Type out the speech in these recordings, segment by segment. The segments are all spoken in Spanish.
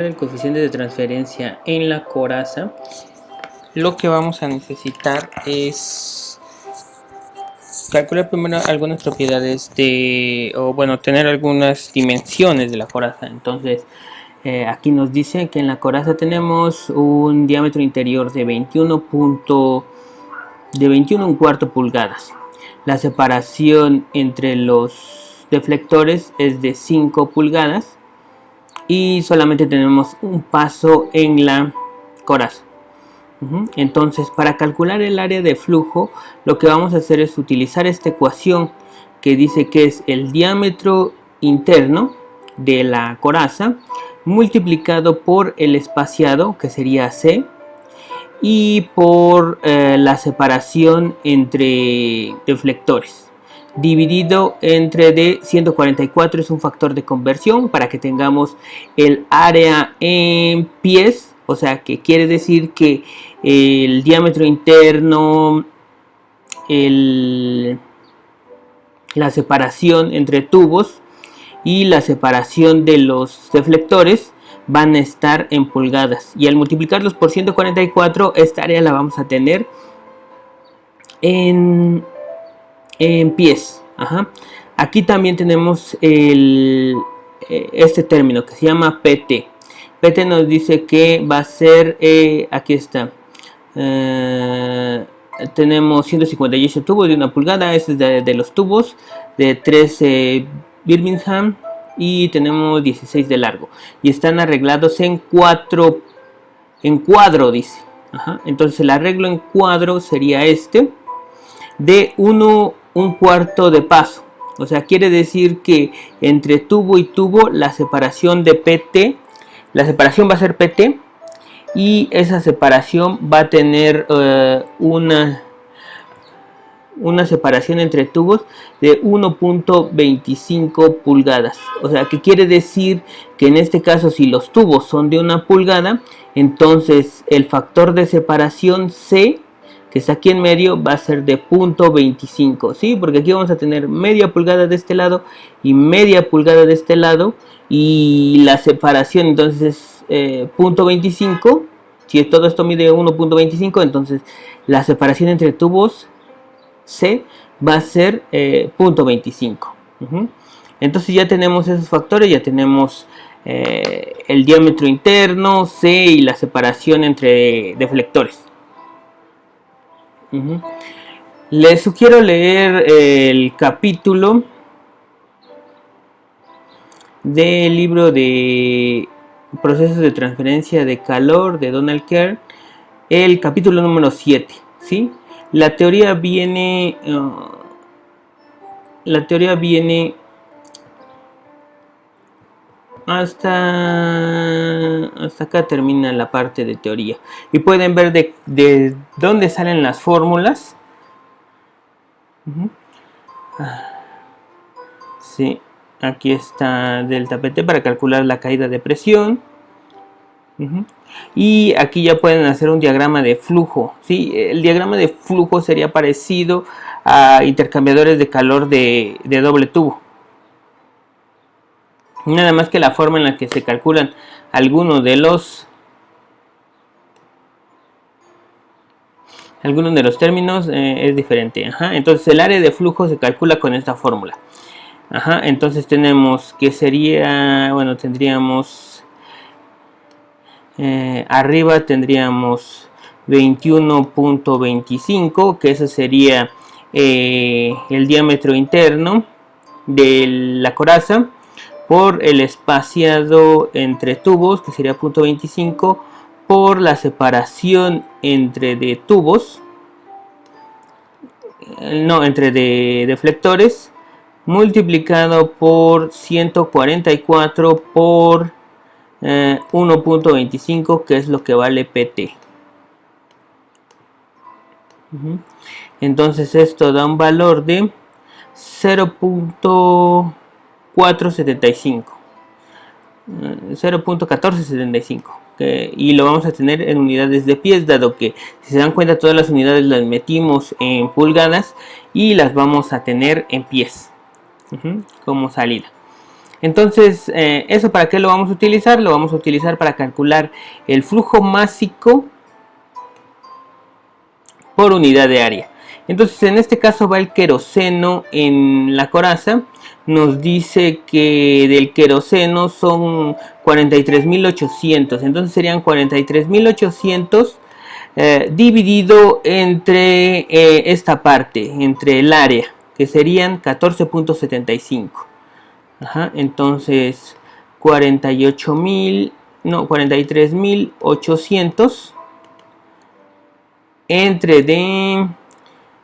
El coeficiente de transferencia en la coraza, lo que vamos a necesitar es calcular primero algunas propiedades tener algunas dimensiones de la coraza. Entonces aquí nos dice que en la coraza tenemos un diámetro interior de 21 un cuarto pulgadas. La separación entre los deflectores es de 5 pulgadas y solamente tenemos un paso en la coraza. Entonces, para calcular el área de flujo, lo que vamos a hacer es utilizar esta ecuación que dice que es el diámetro interno de la coraza multiplicado por el espaciado, que sería C, y por la separación entre deflectores, dividido entre D. 144 es un factor de conversión para que tengamos el área en pies, o sea que quiere decir que el diámetro interno, la separación entre tubos y la separación de los deflectores van a estar en pulgadas, y al multiplicarlos por 144 esta área la vamos a tener en pies. Aquí también tenemos este término que se llama PT. PT nos dice que va a ser, aquí está, tenemos 158 tubos de 1 pulgada, este es de los tubos de 13 Birmingham, y tenemos 16 de largo y están arreglados en cuadro, dice. Entonces el arreglo en cuadro sería este de 1 un cuarto de paso, o sea quiere decir que entre tubo y tubo la separación de PT, la separación va a ser PT, y esa separación va a tener una separación entre tubos de 1.25 pulgadas. O sea, que quiere decir que en este caso, si los tubos son de 1 pulgada, entonces el factor de separación C, que está aquí en medio, va a ser de 0.25, ¿sí? Porque aquí vamos a tener media pulgada de este lado y media pulgada de este lado, y la separación entonces es 0.25. Si todo esto mide 1.25, entonces la separación entre tubos C va a ser 0.25. Entonces ya tenemos esos factores, ya tenemos el diámetro interno, C, y la separación entre deflectores. Les sugiero leer el capítulo del libro de procesos de transferencia de calor de Donald Kern, el capítulo número 7, ¿sí? La teoría viene hasta acá termina la parte de teoría, y pueden ver de dónde salen las fórmulas. Sí, aquí está delta PT para calcular la caída de presión. Y aquí ya pueden hacer un diagrama de flujo, ¿sí? El diagrama de flujo sería parecido a intercambiadores de calor de doble tubo, nada más que la forma en la que se calculan algunos de los términos es diferente. Entonces el área de flujo se calcula con esta fórmula. Entonces tenemos que sería, bueno, tendríamos arriba tendríamos 21.25, que eso sería el diámetro interno de la coraza por el espaciado entre tubos, que sería 0.25, por la separación entre entre deflectores, multiplicado por 144 por 1.25, que es lo que vale PT. Entonces esto da un valor de 0.475, 0.1475, y lo vamos a tener en unidades de pies, dado que, si se dan cuenta, todas las unidades las metimos en pulgadas y las vamos a tener en pies como salida. Entonces, ¿eso para qué lo vamos a utilizar? Lo vamos a utilizar para calcular el flujo másico por unidad de área. Entonces, en este caso va el queroseno en la coraza. Nos dice que del queroseno son 43.800. Entonces serían 43.800 dividido entre esta parte, entre el área, que serían 14.75. Entonces 43.800 entre de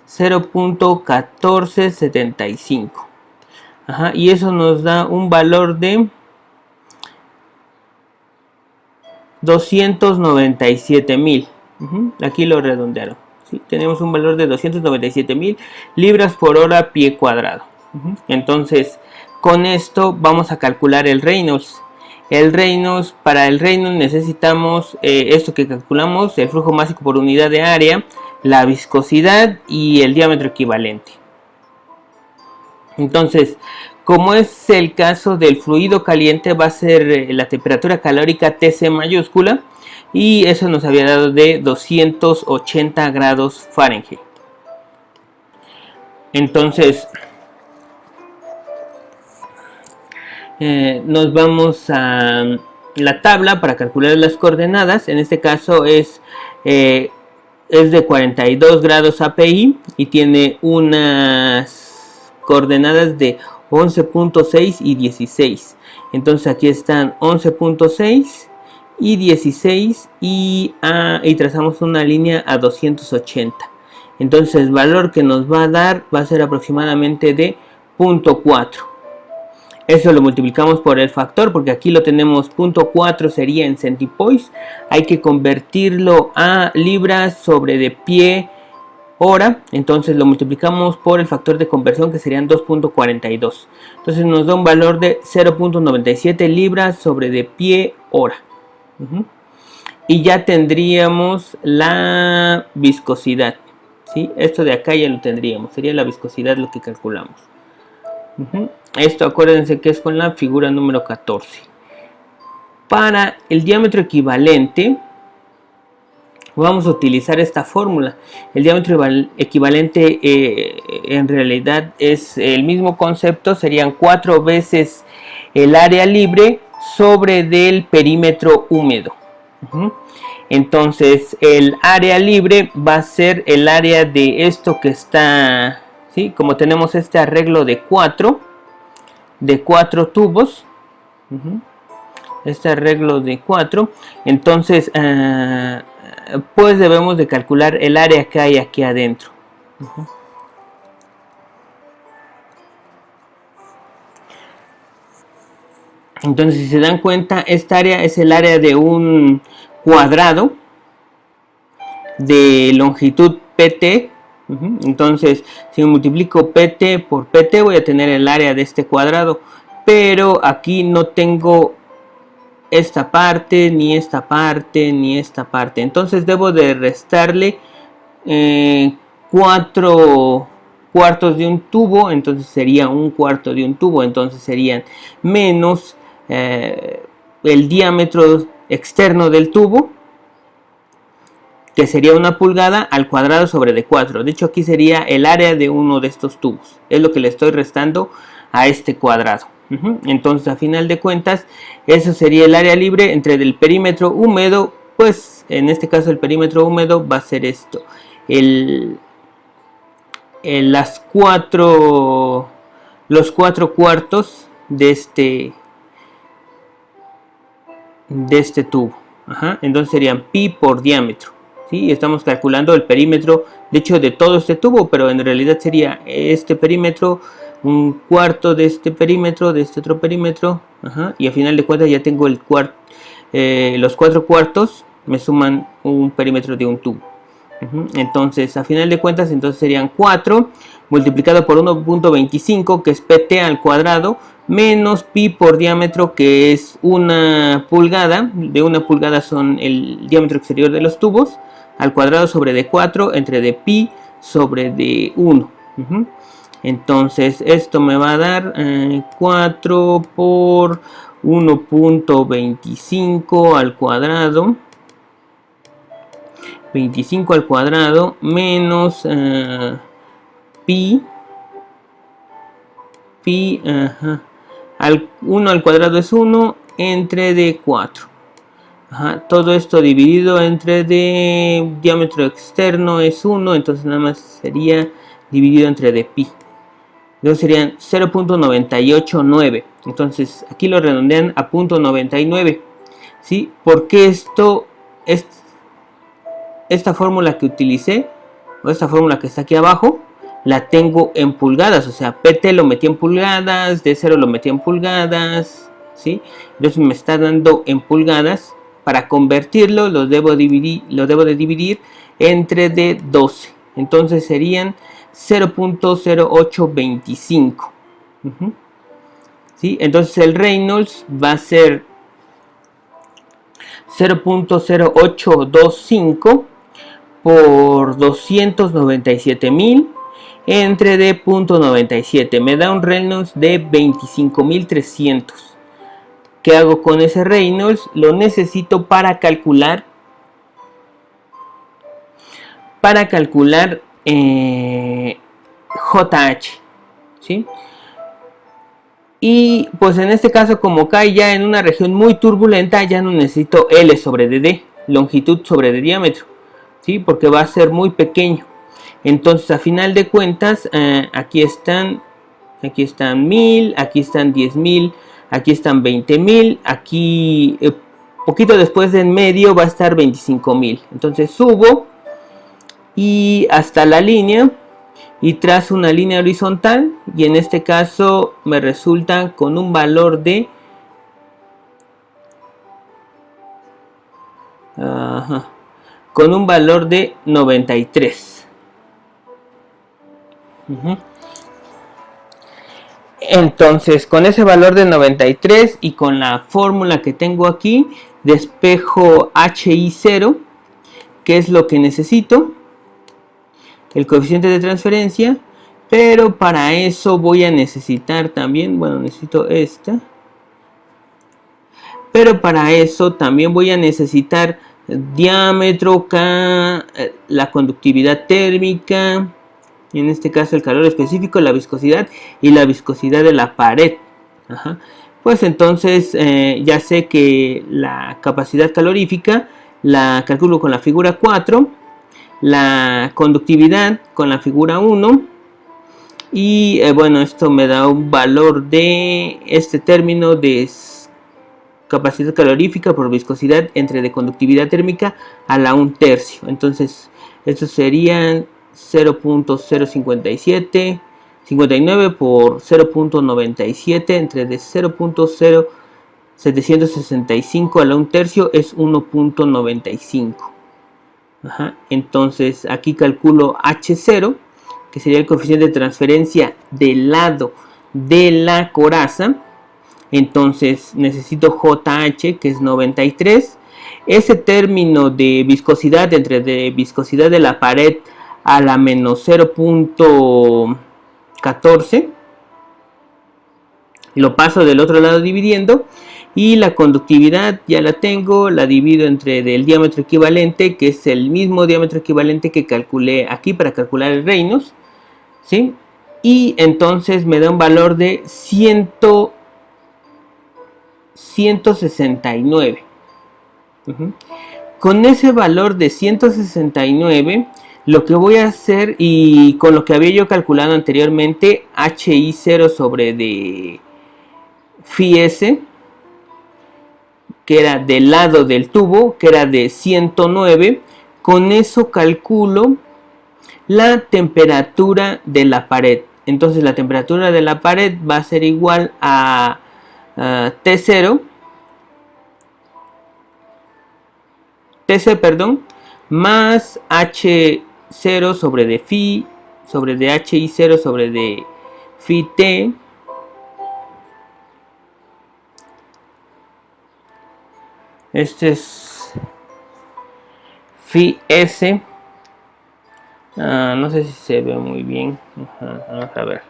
0.1475. Y eso nos da un valor de 297.000. Aquí lo redondearon. ¿Sí? Tenemos un valor de 297.000 libras por hora pie cuadrado. Entonces, con esto vamos a calcular el Reynolds. Para el Reynolds necesitamos esto que calculamos, el flujo másico por unidad de área, la viscosidad y el diámetro equivalente. Entonces, como es el caso del fluido caliente, va a ser la temperatura calórica Tc mayúscula, y eso nos había dado de 280 grados Fahrenheit. Entonces, nos vamos a la tabla para calcular las coordenadas. En este caso es de 42 grados API y tiene unas coordenadas de 11.6 y 16. Entonces aquí están 11.6 y 16 y trazamos una línea a 280. Entonces el valor que nos va a dar va a ser aproximadamente de 0.4. Eso lo multiplicamos por el factor, porque aquí lo tenemos 0.4 sería en centipoise. Hay que convertirlo a libras sobre de pie hora. Entonces lo multiplicamos por el factor de conversión, que serían 2.42. Entonces nos da un valor de 0.97 libras sobre de pie hora. Y ya tendríamos la viscosidad. ¿Sí? Esto de acá ya lo tendríamos. Sería la viscosidad lo que calculamos. Esto acuérdense que es con la figura número 14. Para el diámetro equivalente vamos a utilizar esta fórmula. El diámetro equivalente en realidad es el mismo concepto. Serían 4 veces el área libre sobre del perímetro húmedo. Entonces el área libre va a ser el área de esto que está, ¿sí? Como tenemos este arreglo de 4 tubos, este arreglo de 4, entonces pues debemos de calcular el área que hay aquí adentro. Entonces, si se dan cuenta, esta área es el área de un cuadrado de longitud PT. Entonces, si multiplico PT por PT, voy a tener el área de este cuadrado. Pero aquí no tengo esta parte, ni esta parte, ni esta parte. Entonces, debo de restarle 4 cuartos de un tubo. Entonces, sería un cuarto de un tubo. Entonces, serían menos el diámetro externo del tubo, que sería 1 pulgada al cuadrado sobre de 4. De hecho, aquí sería el área de uno de estos tubos. Es lo que le estoy restando a este cuadrado. Entonces, a final de cuentas, eso sería el área libre entre el perímetro húmedo. Pues, en este caso, el perímetro húmedo va a ser esto. Los 4 cuartos de este tubo. Entonces serían pi por diámetro. ¿Sí? Estamos calculando el perímetro, de hecho, de todo este tubo, pero en realidad sería este perímetro, un cuarto de este perímetro, de este otro perímetro, y a final de cuentas ya tengo los 4 cuartos, me suman un perímetro de un tubo. Entonces, a final de cuentas, entonces serían 4 multiplicado por 1.25, que es PT al cuadrado, menos pi por diámetro, que es 1 pulgada. De 1 pulgada son el diámetro exterior de los tubos, al cuadrado sobre de 4 entre de pi sobre de 1. Entonces esto me va a dar 4 por 1.25 al cuadrado. 25 al cuadrado menos pi. Al 1 al cuadrado es 1 entre d 4. Todo esto dividido entre d diámetro externo es 1, entonces nada más sería dividido entre d pi. Entonces serían 0.989. Entonces aquí lo redondean a 0.99. ¿Sí? Porque esta fórmula que utilicé, o esta fórmula que está aquí abajo, la tengo en pulgadas. O sea, PT lo metí en pulgadas, D0 lo metí en pulgadas. ¿Sí? Entonces me está dando en pulgadas. Para convertirlo lo debo de dividir entre D12. Entonces serían 0.0825. ¿Sí? Entonces el Reynolds va a ser 0.0825 por 297.000 entre D.97. Me da un Reynolds de 25.300. ¿Qué hago con ese Reynolds? Lo necesito para calcular JH. ¿Sí? Y pues en este caso, como cae ya en una región muy turbulenta, ya no necesito L sobre dd, longitud sobre de diámetro, ¿sí? Porque va a ser muy pequeño. Entonces a final de cuentas, aquí están 1000, aquí están 10.000, aquí están 20.000, aquí poquito después de en medio va a estar 25.000. Entonces subo y hasta la línea y trazo una línea horizontal, y en este caso me resulta con un valor de con un valor de 93. Entonces con ese valor de 93 y con la fórmula que tengo aquí, despejo HI0, que es lo que necesito, el coeficiente de transferencia. Pero para eso voy a necesitar también, bueno, necesito esta. Pero para eso también voy a necesitar diámetro, K, la conductividad térmica, en este caso el calor específico, la viscosidad y la viscosidad de la pared. Pues entonces ya sé que la capacidad calorífica la calculo con la figura 4, la conductividad con la figura 1, y bueno, esto me da un valor de este término de capacidad calorífica por viscosidad entre de conductividad térmica a la 1/3. Entonces estos serían 0.059 por 0.97 entre de 0.0765 a la 1/3 es 1.95. Entonces aquí calculo H0, que sería el coeficiente de transferencia del lado de la coraza. Entonces necesito JH, que es 93. Ese término de viscosidad entre de viscosidad de la pared a la menos 0.14 lo paso del otro lado dividiendo, y la conductividad ya la tengo, la divido entre del diámetro equivalente, que es el mismo diámetro equivalente que calculé aquí para calcular el Reynolds, ¿sí? Y entonces me da un valor de 169. Con ese valor de 169, lo que voy a hacer, y con lo que había yo calculado anteriormente, HI0 sobre de phi s, que era del lado del tubo, que era de 109, con eso calculo la temperatura de la pared. Entonces la temperatura de la pared va a ser igual a T0, TC, perdón, más H0 sobre de phi, sobre de HI0 sobre de phi T, este es phi S No sé si se ve muy bien. Vamos a ver.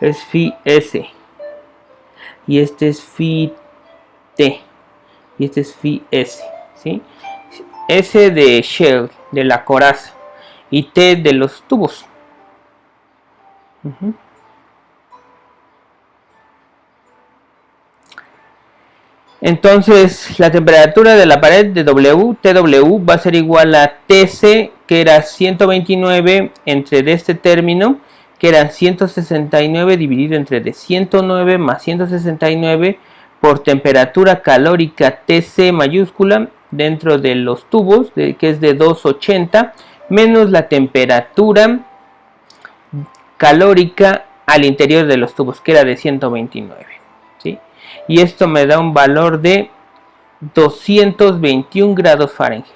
Es phi S. Y este es phi T. Y este es phi S. ¿Sí? S de shell, de la coraza. Y T de los tubos. Entonces la temperatura de la pared de TW va a ser igual a TC, que era 129 entre de este término, que era 169 dividido entre de 109 más 169 por temperatura calórica TC mayúscula dentro de los tubos, que es de 280, menos la temperatura calórica al interior de los tubos, que era de 129. ¿Sí? Y esto me da un valor de 221 grados Fahrenheit.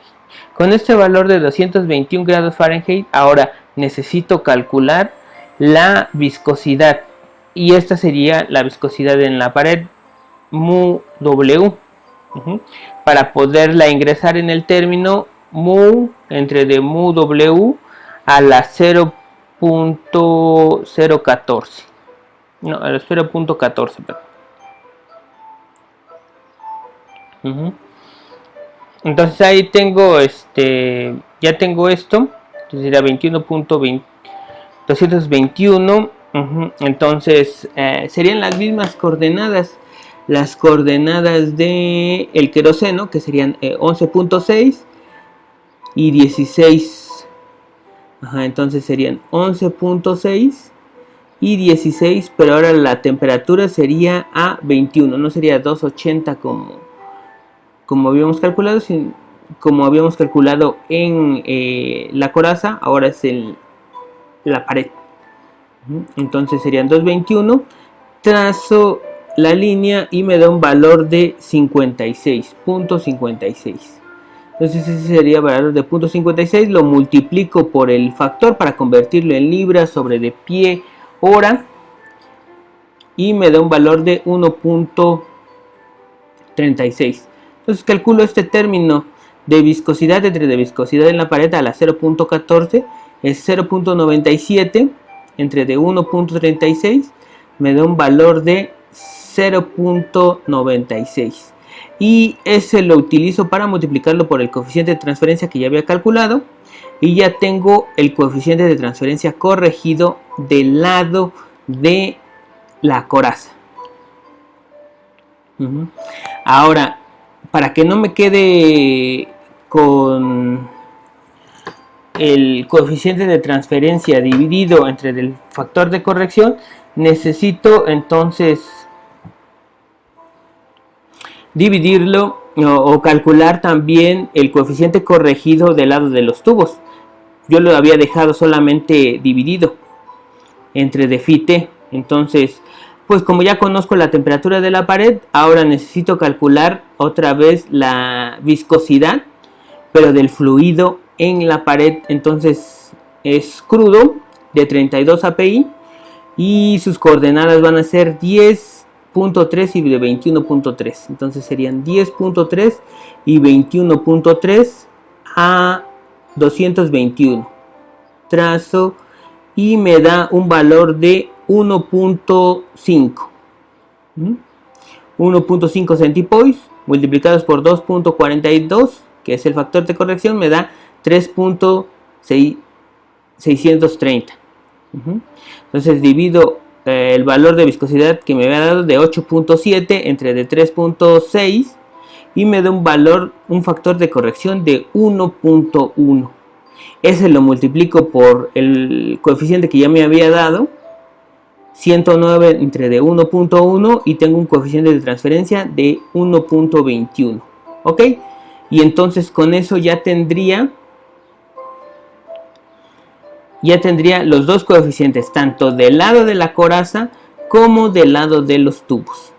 Con este valor de 221 grados Fahrenheit, ahora necesito calcular la viscosidad. Y esta sería la viscosidad en la pared mu W. Para poderla ingresar en el término mu entre de mu W a la 0.014. No, a la 0.14, perdón. Entonces ahí tengo ya tengo esto, sería 21.221. Entonces serían las mismas coordenadas, las coordenadas de el queroseno, que serían 11.6 y 16. Entonces serían 11.6 y 16, pero ahora la temperatura sería a 21, no sería 280 como habíamos calculado, como habíamos calculado en la coraza, ahora es en la pared. Entonces serían 221, trazo la línea y me da un valor de 56.56. Entonces ese sería el valor de 0.56, lo multiplico por el factor para convertirlo en libras sobre de pie hora y me da un valor de 1.36. Entonces calculo este término de viscosidad entre de viscosidad en la pared a la 0.14 es 0.97 entre de 1.36, me da un valor de 0.96 y ese lo utilizo para multiplicarlo por el coeficiente de transferencia que ya había calculado y ya tengo el coeficiente de transferencia corregido del lado de la coraza. Ahora, para que no me quede con el coeficiente de transferencia dividido entre el factor de corrección, necesito entonces dividirlo o calcular también el coeficiente corregido del lado de los tubos. Yo lo había dejado solamente dividido entre de phi t. Entonces, pues como ya conozco la temperatura de la pared, ahora necesito calcular otra vez la viscosidad, pero del fluido en la pared. Entonces es crudo de 32 API y sus coordenadas van a ser 10.3 y de 21.3. Entonces serían 10.3 y 21.3 a 221. Trazo y me da un valor de 1.5. 1.5 centipoise multiplicados por 2.42, que es el factor de corrección, me da 3.630. Entonces divido el valor de viscosidad que me había dado de 8.7 entre de 3.6 y me da un factor de corrección de 1.1. Ese lo multiplico por el coeficiente que ya me había dado, 109 entre de 1.1, y tengo un coeficiente de transferencia de 1.21. ¿Ok? Y entonces con eso ya tendría los dos coeficientes, tanto del lado de la coraza como del lado de los tubos.